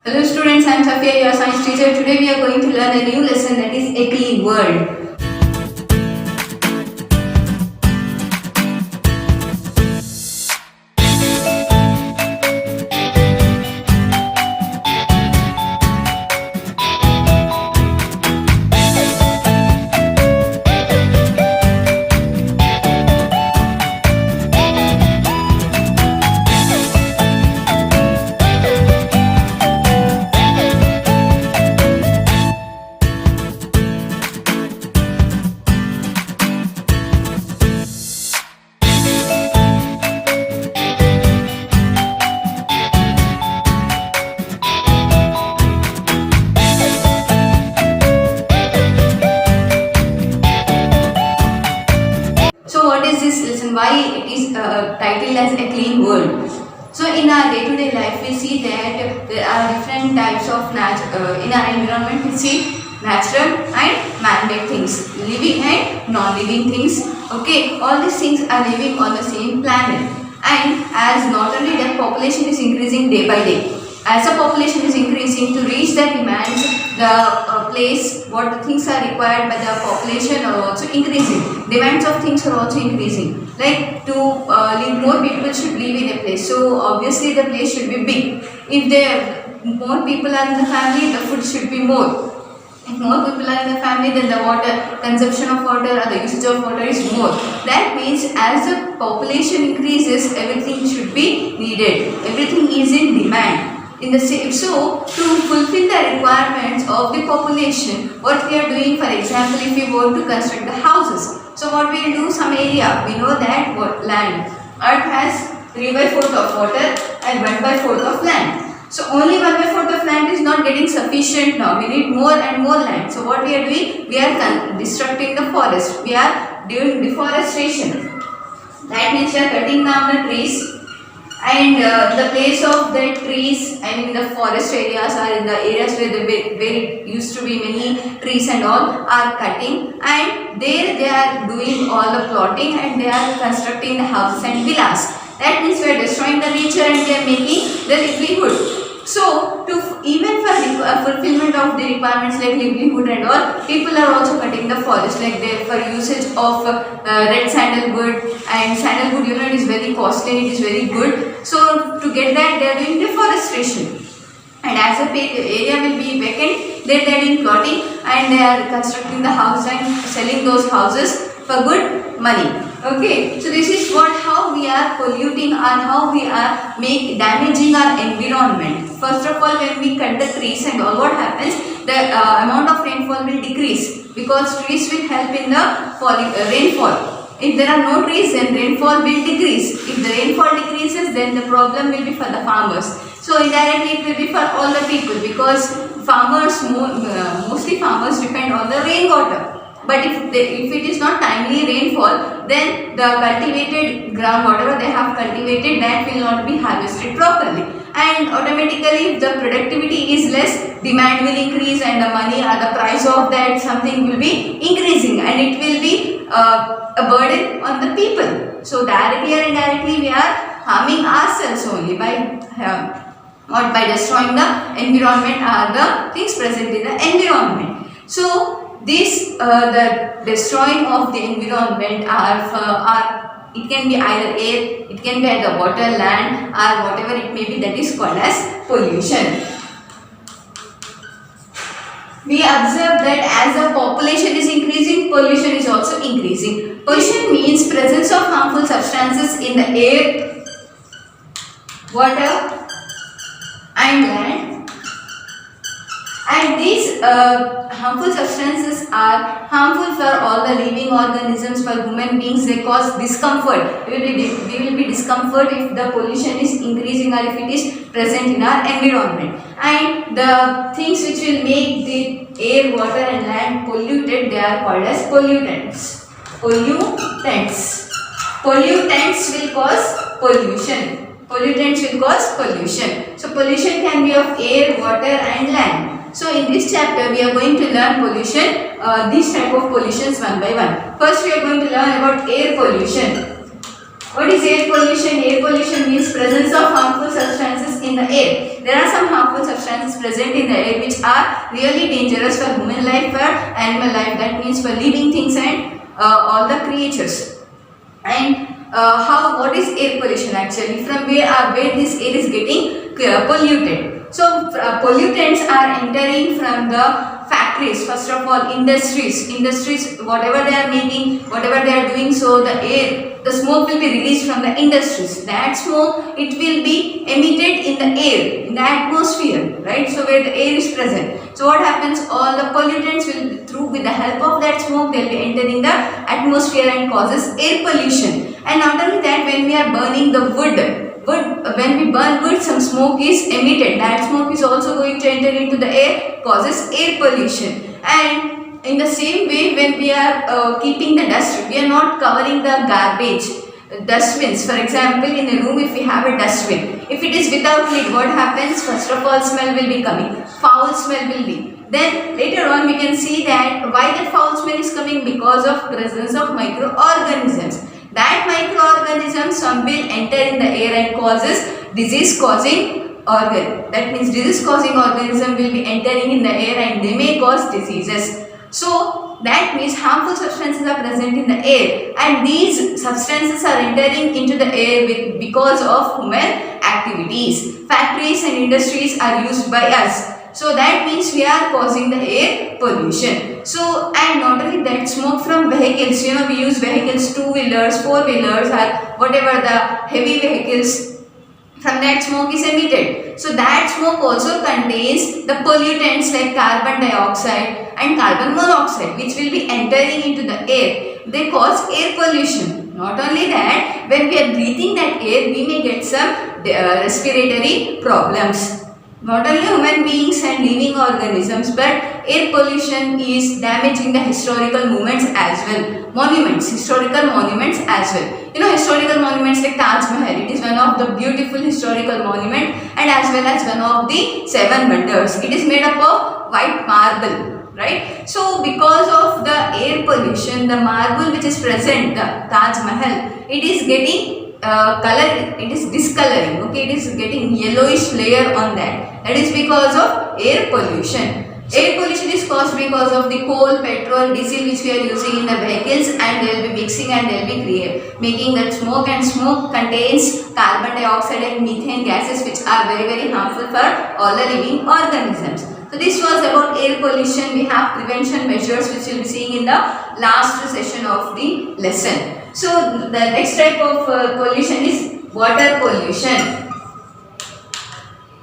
Hello students, I am Safia, your science teacher. Today we are going to learn a new lesson, that is a clean world. So what is this lesson? Why it is titled as a clean world? So in our day-to-day life, we see that there are different types of in our environment. We see natural and man-made things, living and non-living things. Okay, all these things are living on the same planet. And as not only that, population is increasing day by day. As the population is increasing, to reach the demands, the place, what the things are required by the population are also increasing. Demands of things are also increasing. Like to live, more people should live in a place. So obviously the place should be big. If there more people are in the family, the food should be more. If more people are in the family, then the water consumption of water or the usage of water is more. That means as the population increases, everything should be needed. Everything is in demand. In the same, so to fulfill the requirements of the population, what we are doing, for example, if we want to construct the houses, so what we will do, some area, we know that what land, earth has 3/4 of water and 1/4 of land. So only 1/4 of land is not getting sufficient now. We need more and more land. So what we are doing? We are destructing the forest. We are doing deforestation. That means we are cutting down the trees, and the place of the trees, I mean the forest areas, or in the areas where it used to be many trees and all, are cutting, and there they are doing all the plotting and they are constructing the houses and villas. That means we are destroying the nature and we are making the livelihood. So to even for the fulfillment of the requirements like livelihood and all, people are also cutting the forest, like they for usage of red sandalwood, and sandalwood, you know, it is very costly and it is very good. So to get that, they are doing deforestation, and as the area will be vacant, they are doing plotting and they are constructing the house and selling those houses for good money. Okay, so this is how we are polluting and how we are damaging our environment. First of all, when we cut the trees and all, what happens? The amount of rainfall will decrease, because trees will help in the rainfall. If there are no trees, then rainfall will decrease. If the rainfall decreases, then the problem will be for the farmers. So indirectly it will be for all the people, because farmers, mostly farmers depend on the rainwater. But if it is not timely rainfall, then the cultivated ground, whatever they have cultivated, that will not be harvested properly. And automatically, if the productivity is less, demand will increase, and the money or the price of that something will be increasing, and it will be a burden on the people. So directly or indirectly, we are harming ourselves only by destroying the environment or the things present in the environment. So this the destroying of the environment it can be either air, it can be either water, land, or whatever it may be, that is called as pollution. We observe that as the population is increasing, pollution is also increasing. Pollution means presence of harmful substances in the air, water and land. And these harmful substances are harmful for all the living organisms. For human beings, they cause discomfort. We will be discomfort if the pollution is increasing or if it is present in our environment. And the things which will make the air, water and land polluted, they are called as pollutants. Pollutants. Pollutants will cause pollution. Pollutants will cause pollution. So pollution can be of air, water and land. So in this chapter we are going to learn pollution, these type of pollutions one by one. First we are going to learn about air pollution. What is air pollution? Air pollution means presence of harmful substances in the air. There are some harmful substances present in the air which are really dangerous for human life, for animal life, that means for living things and all the creatures. And what is air pollution actually? From where this air is getting polluted. So pollutants are entering from the factories, first of all industries, whatever they are making, whatever they are doing, so the smoke will be released from the industries. That smoke, it will be emitted in the air, in the atmosphere, right? So where the air is present. So what happens, all the pollutants will, with the help of that smoke, they will be entering the atmosphere and causes air pollution. And not only that, when we are burning the wood, when we burn wood, some smoke is emitted. That smoke is also going to enter into the air, causes air pollution. And in the same way, when we are keeping the dust, we are not covering the garbage. Dustbins, for example, in a room, if we have a dustbin, if it is without lid, what happens? First of all, smell will be coming, foul smell will be. Then later on, we can see that why that foul smell is coming, because of presence of microorganisms. That microorganisms, some will enter in the air and causes disease causing organ. That means disease causing organism will be entering in the air and they may cause diseases. So that means harmful substances are present in the air, and these substances are entering into the air because of human activities. Factories and industries are used by us. So that means we are causing the air pollution. So, and not only that, smoke from vehicles, we use vehicles, 2-wheelers, 4-wheelers, or whatever the heavy vehicles, from that smoke is emitted. So that smoke also contains the pollutants like carbon dioxide and carbon monoxide, which will be entering into the air. They cause air pollution. Not only that, when we are breathing that air, we may get some respiratory problems. Not only human beings and living organisms, but air pollution is damaging the historical monuments as well. Historical monuments as well. Historical monuments like Taj Mahal, it is one of the beautiful historical monument, and as well as one of the 7 wonders. It is made up of white marble, right? So because of the air pollution, the marble which is present, the Taj Mahal, it is getting color, it is discoloring, okay, it is getting yellowish layer on that. That is because of air pollution. Air pollution is caused because of the coal, petrol, diesel which we are using in the vehicles, and they will be mixing and they will be making that smoke, and smoke contains carbon dioxide and methane gases which are very, very harmful for all the living organisms. So this was about air pollution. We have prevention measures which we will be seeing in the last session of the lesson. So the next type of pollution is water pollution.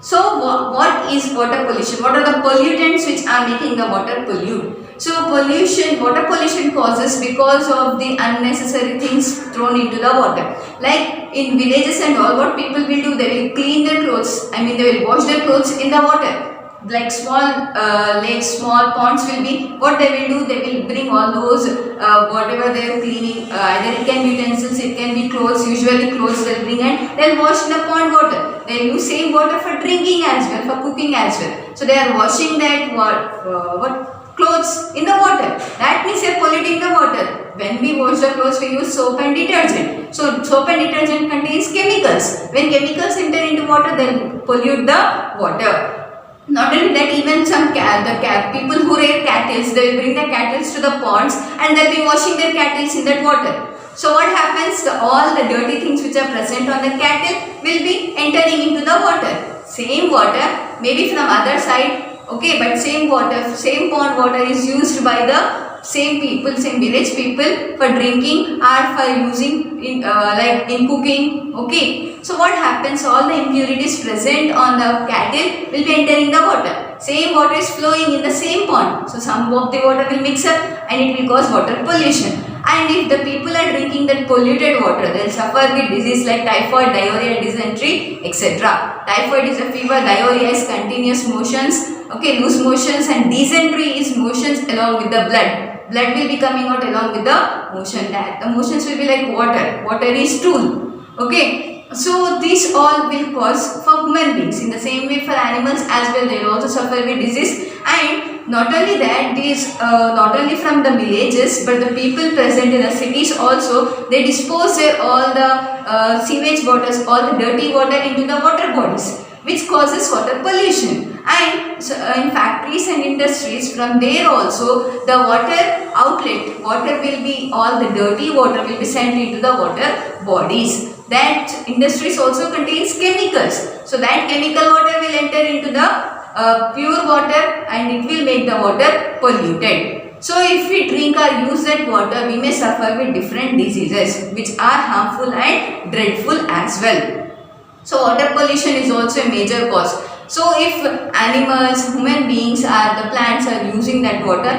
So what is water pollution? What are the pollutants which are making the water pollute? So water pollution causes because of the unnecessary things thrown into the water. Like in villages and all, what people will do, they will clean their clothes. They will wash their clothes in the water. Like small lakes, small ponds will be, what they will do, they will bring all those whatever they are cleaning, either it can be utensils, it can be clothes, usually clothes they will bring, and they will wash in the pond water. They will use same water for drinking as well, for cooking as well. So they are washing that clothes in the water. That means they are polluting the water. When we wash the clothes, we use soap and detergent. So soap and detergent contains chemicals. When chemicals enter into water, they will pollute the water. Not only that, even some people who rear cattle, they will bring the cattle to the ponds and they will be washing their cattle in that water. So what happens? All the dirty things which are present on the cattle will be entering into the water. Same water, maybe from other side, okay, but same water, same pond water is used by the same people, same village people for drinking or for using in cooking, okay. So what happens, all the impurities present on the cattle will be entering the water. Same water is flowing in the same pond, so some of the water will mix up and it will cause water pollution. And if the people are drinking that polluted water, they will suffer with disease like typhoid, diarrhea, dysentery, etc. Typhoid is a fever, diarrhea is continuous motions, okay, loose motions, and dysentery is motions along with the blood. Blood will be coming out along with the motion. The motions will be like water. Water is stool. Okay. So these all will cause for human beings. In the same way for animals as well, they will also suffer with disease. And not only that, these not only from the villages, but the people present in the cities also, they dispose all the sewage waters, all the dirty water into the water bodies, which causes water pollution. And and industries, from there also the water outlet, water will be, all the dirty water will be sent into the water bodies. That industries also contains chemicals. So that chemical water will enter into the pure water and it will make the water polluted. So if we drink or use that water, we may suffer with different diseases which are harmful and dreadful as well. So water pollution is also a major cause. So if animals, human beings or the plants are using that water,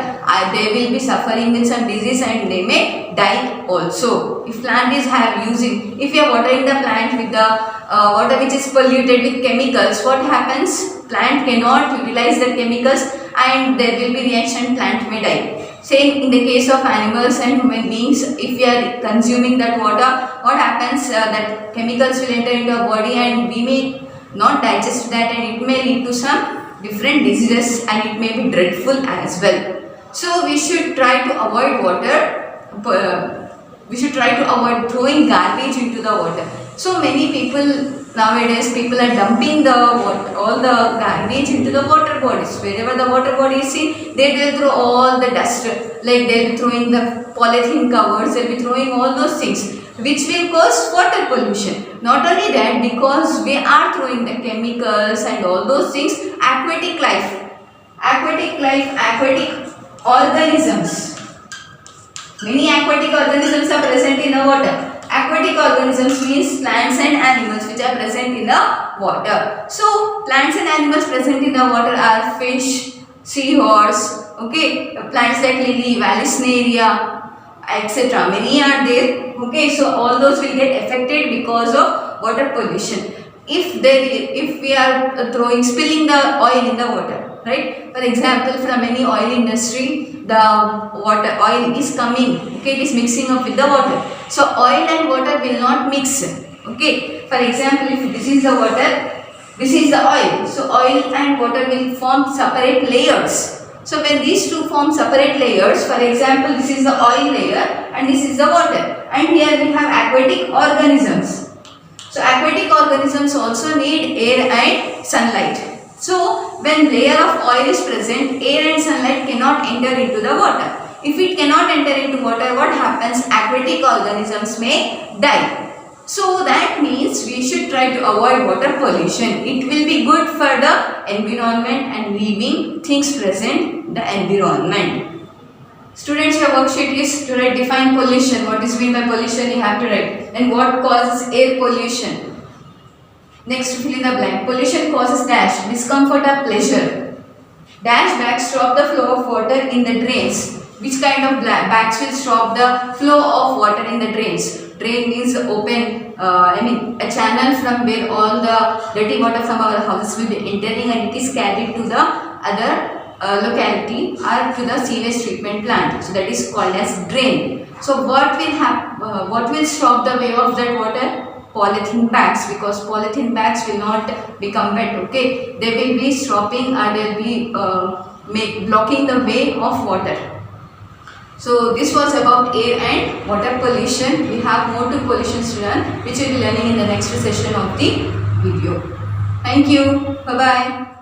they will be suffering with some disease and they may die also. If plant is if you are watering the plant with the water which is polluted with chemicals, what happens? Plant cannot utilize the chemicals and there will be reaction, plant may die. Same in the case of animals and human beings, if we are consuming that water, what happens? That chemicals will enter into our body and we may not digest that and it may lead to some different diseases and it may be dreadful as well. So we should try to avoid we should try to avoid throwing garbage into the water. So many people nowadays, people are dumping the water, all the garbage into the water bodies. Wherever the water body is seen, they will throw all the dust, like they will be throwing the polythene covers, they will be throwing all those things, which will cause water pollution. Not only that, because we are throwing the chemicals and all those things, aquatic organisms. Many aquatic organisms are present in the water. Aquatic organisms means plants and animals which are present in the water. So plants and animals present in the water are fish, seahorse, okay, plants like lily, vallisneria, etc. Many are there. Okay, so all those will get affected because of water pollution. If we are spilling the oil in the water, right? For example, from any oil industry, the oil is coming, okay, it is mixing up with the water. So oil and water will not mix. Okay, for example, if this is the water, this is the oil. So oil and water will form separate layers. So when these two form separate layers, for example, this is the oil layer and this is the water. And here we have aquatic organisms. So aquatic organisms also need air and sunlight. So when layer of oil is present, air and sunlight cannot enter into the water. If it cannot enter into water, what happens? Aquatic organisms may die. So that means we should try to avoid water pollution. It will be good for the environment and living things present in the environment. Students, your worksheet is to write define pollution. What is meant by pollution? You have to write. And what causes air pollution? Next, fill in the blank. Pollution causes dash, discomfort or pleasure. Dash bags stop the flow of water in the drains. Which kind of bags will stop the flow of water in the drains? Drain means open, a channel from where all the dirty water from our houses will be entering and it is carried to the other locality or to the sewage treatment plant. So that is called as drain. So what will stop the way of that water? Polythene bags, because polythene bags will not become wet. Okay, they will be stopping or they will be blocking the way of water. So this was about air and water pollution. We have more to pollution to learn, which we will be learning in the next session of the video. Thank you. Bye bye.